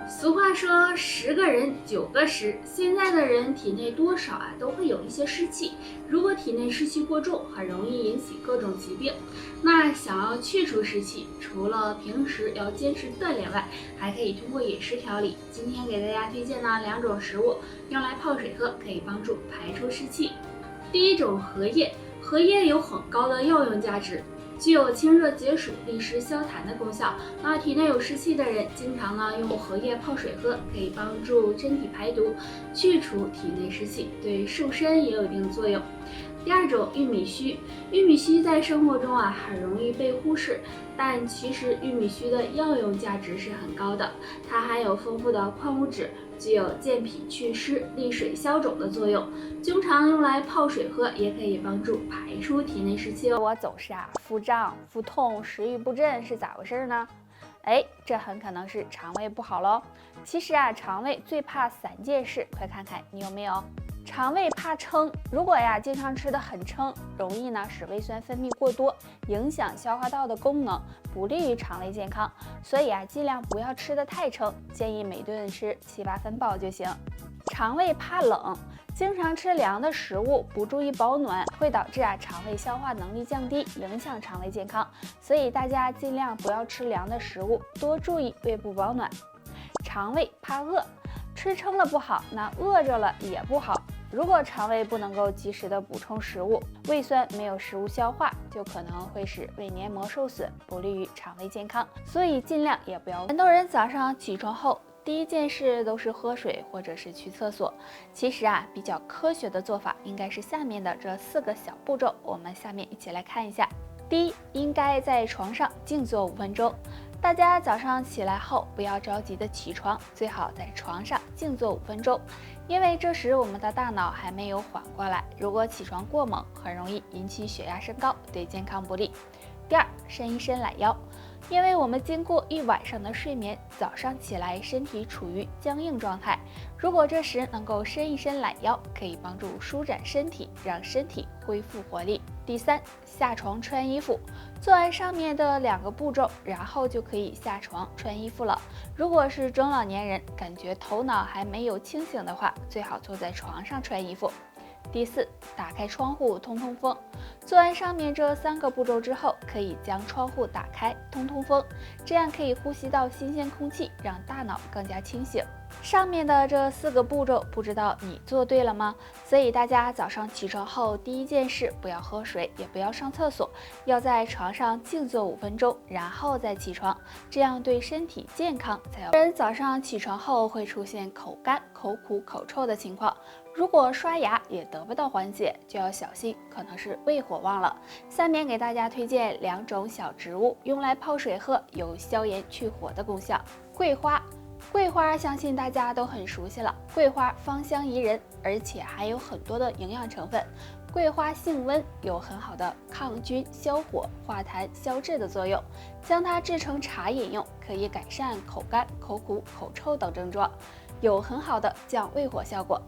俗话说10个人9个湿，现在的人体内多少都会有一些湿气，如果体内湿气过重，很容易引起各种疾病。那想要去除湿气，除了平时要坚持锻炼外，还可以通过饮食调理。今天给大家推荐2种食物，用来泡水喝，可以帮助排出湿气。第一种荷叶，荷叶有很高的药用价值，具有清热解暑、利湿消痰的功效。那体内有湿气的人，经常用荷叶泡水喝，可以帮助身体排毒，去除体内湿气，对瘦身也有一定作用。第二种玉米须，玉米须在生活中很容易被忽视，但其实玉米须的药用价值是很高的，它含有丰富的矿物质，具有健脾祛湿、利水消肿的作用，经常用来泡水喝，也可以帮助排出体内湿气哦。我总是腹胀、腹痛、食欲不振，是咋回事呢？这很可能是肠胃不好喽。其实肠胃最怕3件事，快看看你有没有。肠胃怕撑，如果经常吃得很撑，容易使胃酸分泌过多，影响消化道的功能，不利于肠胃健康。所以尽量不要吃得太撑，建议每顿吃7、8分饱就行。肠胃怕冷，经常吃凉的食物，不注意保暖，会导致肠胃消化能力降低，影响肠胃健康。所以大家尽量不要吃凉的食物，多注意胃部保暖。肠胃怕饿，吃撑了不好，那饿着了也不好。如果肠胃不能够及时的补充食物，胃酸没有食物消化，就可能会使胃黏膜受损，不利于肠胃健康。所以尽量也不要。很多人早上起床后第一件事都是喝水或者是去厕所。其实比较科学的做法应该是下面的这4个小步骤，我们下面一起来看一下。第一，应该在床上静坐5分钟。大家早上起来后不要着急的起床，最好在床上静坐5分钟，因为这时我们的大脑还没有缓过来，如果起床过猛，很容易引起血压升高，对健康不利。第二，伸一伸懒腰，因为我们经过1晚上的睡眠，早上起来身体处于僵硬状态，如果这时能够伸一伸懒腰，可以帮助舒展身体，让身体恢复活力。第三，下床穿衣服，做完上面的2个步骤，然后就可以下床穿衣服了。如果是中老年人，感觉头脑还没有清醒的话，最好坐在床上穿衣服。第四，打开窗户通通风。做完上面这3个步骤之后，可以将窗户打开通通风，这样可以呼吸到新鲜空气，让大脑更加清醒。上面的这4个步骤，不知道你做对了吗？所以大家早上起床后第一件事，不要喝水，也不要上厕所，要在床上静坐5分钟，然后再起床，这样对身体健康才有。人早上起床后会出现口干、口苦、口臭的情况，如果刷牙也得不到缓解，就要小心，可能是胃火旺了。下面给大家推荐2种小植物，用来泡水喝，有消炎去火的功效。桂花。桂花相信大家都很熟悉了，桂花芳香宜人，而且还有很多的营养成分。桂花性温，有很好的抗菌、消火、化痰、消滞的作用。将它制成茶饮用，可以改善口干、口苦、口臭等症状，有很好的降胃火效果。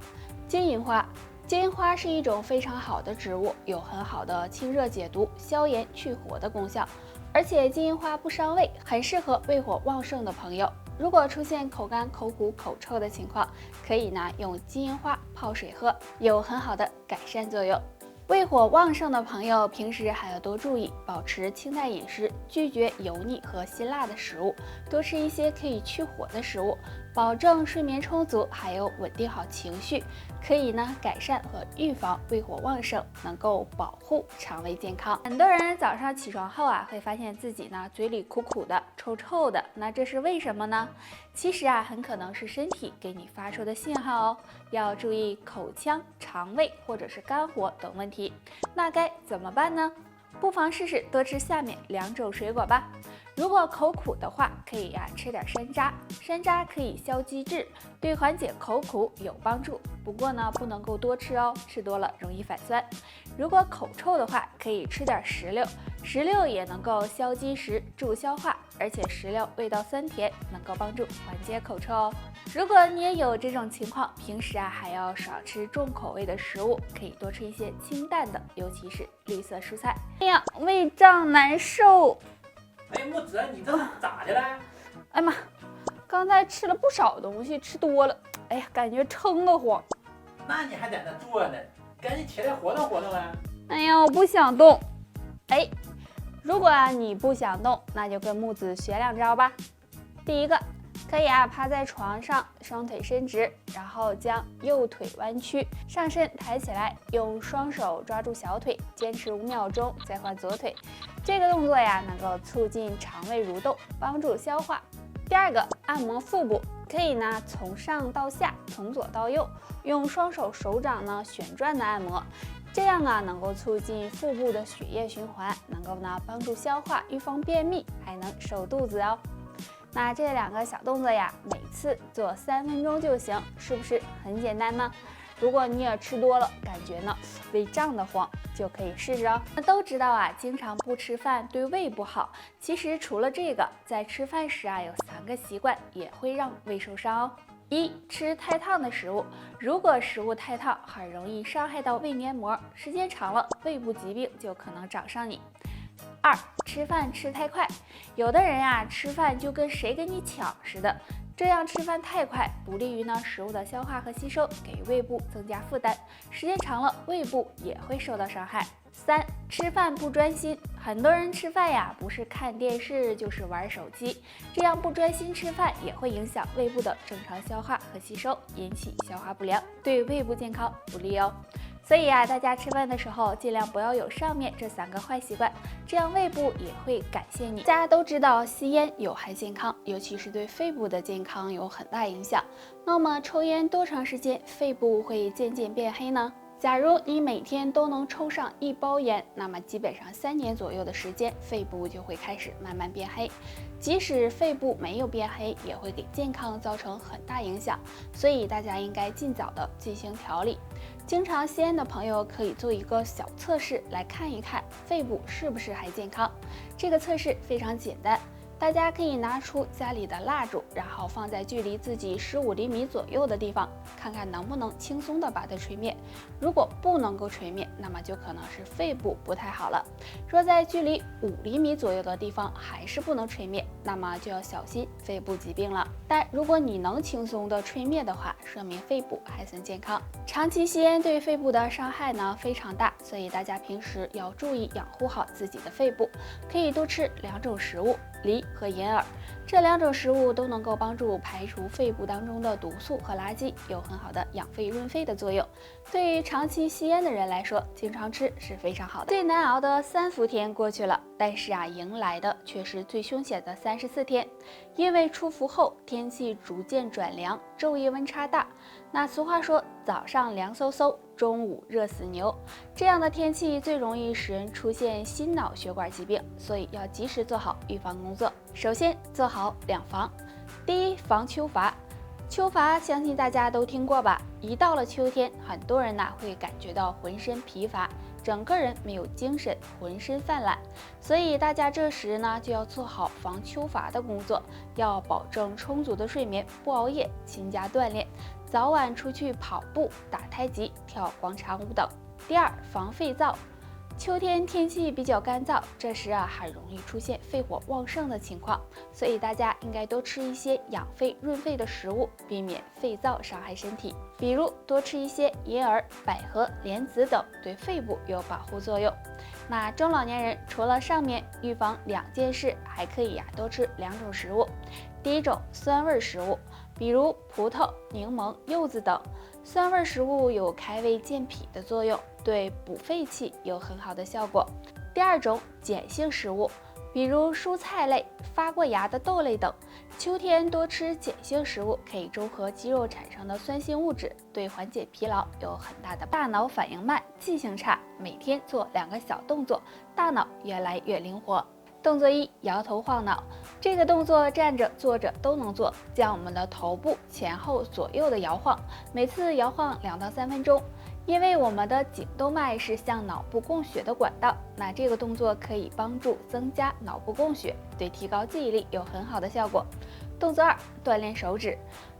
金银花。金银花是一种非常好的植物，有很好的清热解毒、消炎去火的功效，而且金银花不伤胃，很适合胃火旺盛的朋友。如果出现口干、口苦、口臭的情况，可以用金银花泡水喝，有很好的改善作用。胃火旺盛的朋友，平时还要多注意保持清淡饮食，拒绝油腻和辛辣的食物，多吃一些可以去火的食物，保证睡眠充足，还有稳定好情绪，可以改善和预防胃火旺盛，能够保护肠胃健康。很多人早上起床后会发现自己嘴里苦苦的、臭臭的，那这是为什么呢？其实很可能是身体给你发出的信号哦，要注意口腔、肠胃或者是肝火等问题。那该怎么办呢？不妨试试多吃下面2种水果吧。如果口苦的话，可以吃点山楂，山楂可以消积滞，对缓解口苦有帮助。不过不能够多吃哦，吃多了容易反酸。如果口臭的话，可以吃点石榴，石榴也能够消积食、助消化，而且石榴味道酸甜，能够帮助缓解口臭哦。如果你也有这种情况，平时还要少吃重口味的食物，可以多吃一些清淡的，尤其是绿色蔬菜。哎呀，胃胀难受。哎，木子，你这咋的了？哎妈，刚才吃了不少东西，吃多了，哎呀，感觉撑得慌。那你还在那坐呢？赶紧起来活动活动啊！哎呀，我不想动。哎，如果你不想动，那就跟木子学两招吧。第一个，可以趴在床上，双腿伸直，然后将右腿弯曲，上身抬起来，用双手抓住小腿，坚持5秒钟，再换左腿。这个动作能够促进肠胃蠕动，帮助消化。第二个，按摩腹部，可以从上到下，从左到右，用双手手掌旋转的按摩，这样能够促进腹部的血液循环，能够帮助消化，预防便秘，还能瘦肚子哦。那这2个小动作每次做3分钟就行，是不是很简单呢？如果你也吃多了，感觉胃胀得慌，就可以试试哦。那都知道经常不吃饭对胃不好。其实除了这个，在吃饭时有3个习惯也会让胃受伤哦。1. 吃太烫的食物，如果食物太烫，很容易伤害到胃黏膜，时间长了，胃部疾病就可能找上你。2. 吃饭吃太快，有的人吃饭就跟谁跟你抢似的，这样吃饭太快，不利于食物的消化和吸收，给胃部增加负担，时间长了，胃部也会受到伤害。3. 吃饭不专心，很多人吃饭不是看电视就是玩手机，这样不专心吃饭也会影响胃部的正常消化和吸收，引起消化不良，对胃部健康不利哦。所以大家吃饭的时候尽量不要有上面这3个坏习惯，这样胃部也会感谢你。大家都知道吸烟有害健康，尤其是对肺部的健康有很大影响。那么抽烟多长时间肺部会渐渐变黑呢？假如你每天都能抽上1包烟，那么基本上3年左右的时间，肺部就会开始慢慢变黑。即使肺部没有变黑，也会给健康造成很大影响，所以大家应该尽早的进行调理。经常吸烟的朋友可以做一个小测试，来看一看肺部是不是还健康。这个测试非常简单，大家可以拿出家里的蜡烛，然后放在距离自己15厘米左右的地方，看看能不能轻松的把它吹灭。如果不能够吹灭，那么就可能是肺部不太好了。若在距离5厘米左右的地方还是不能吹灭，那么就要小心肺部疾病了。但如果你能轻松的吹灭的话，说明肺部还算健康。长期吸烟对肺部的伤害非常大，所以大家平时要注意养护好自己的肺部，可以多吃2种食物，梨和银耳，这2种食物都能够帮助排除肺部当中的毒素和垃圾，有很好的养肺润肺的作用。对于长期吸烟的人来说，经常吃是非常好的。最难熬的3伏天过去了，但是迎来的却是最凶险的34天，因为出伏后天气逐渐转凉，昼夜温差大。那俗话说，早上凉飕飕，中午热死牛，这样的天气最容易使人出现心脑血管疾病，所以要及时做好预防工作。首先做好2防。第一，防秋乏。秋乏相信大家都听过吧，一到了秋天，很多人会感觉到浑身疲乏，整个人没有精神，浑身泛懒，所以大家这时就要做好防秋乏的工作，要保证充足的睡眠，不熬夜，勤加锻炼，早晚出去跑步、打太极、跳广场舞等。第二，防肺燥。秋天天气比较干燥，这时很容易出现肺火旺盛的情况，所以大家应该多吃一些养肺润肺的食物，避免肺燥伤害身体。比如多吃一些银耳、百合、莲子等，对肺部有保护作用。那中老年人除了上面预防2件事，还可以多吃2种食物。第一种，酸味食物，比如葡萄、柠檬、柚子等。酸味食物有开胃健脾的作用，对补肺气有很好的效果。第二种，碱性食物，比如蔬菜类、发过芽的豆类等。秋天多吃碱性食物，可以中和肌肉产生的酸性物质，对缓解疲劳有很大的。大脑反应慢，记性差，每天做2个小动作，大脑越来越灵活。动作1，摇头晃脑。这个动作站着坐着都能做，将我们的头部前后左右的摇晃，每次摇晃2到3分钟。因为我们的颈动脉是向脑部供血的管道，那这个动作可以帮助增加脑部供血，对提高记忆力有很好的效果。动作2，锻炼手指。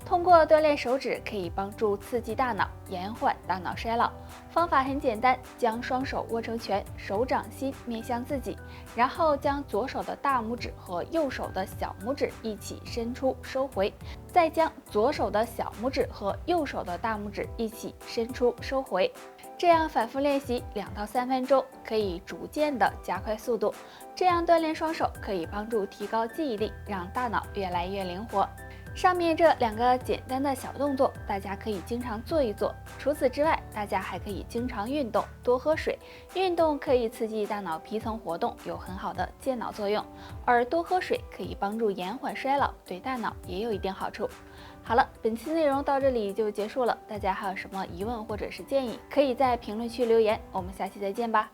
通过锻炼手指可以帮助刺激大脑，延缓大脑衰老。方法很简单，将双手握成拳，手掌心面向自己，然后将左手的大拇指和右手的小拇指一起伸出收回，再将左手的小拇指和右手的大拇指一起伸出收回。这样反复练习2到3分钟，可以逐渐的加快速度。这样锻炼双手可以帮助提高记忆力，让大脑越来越灵活。上面这2个简单的小动作，大家可以经常做一做。除此之外，大家还可以经常运动，多喝水。运动可以刺激大脑皮层活动，有很好的健脑作用。而多喝水可以帮助延缓衰老，对大脑也有一定好处。好了，本期内容到这里就结束了。大家还有什么疑问或者是建议，可以在评论区留言。我们下期再见吧。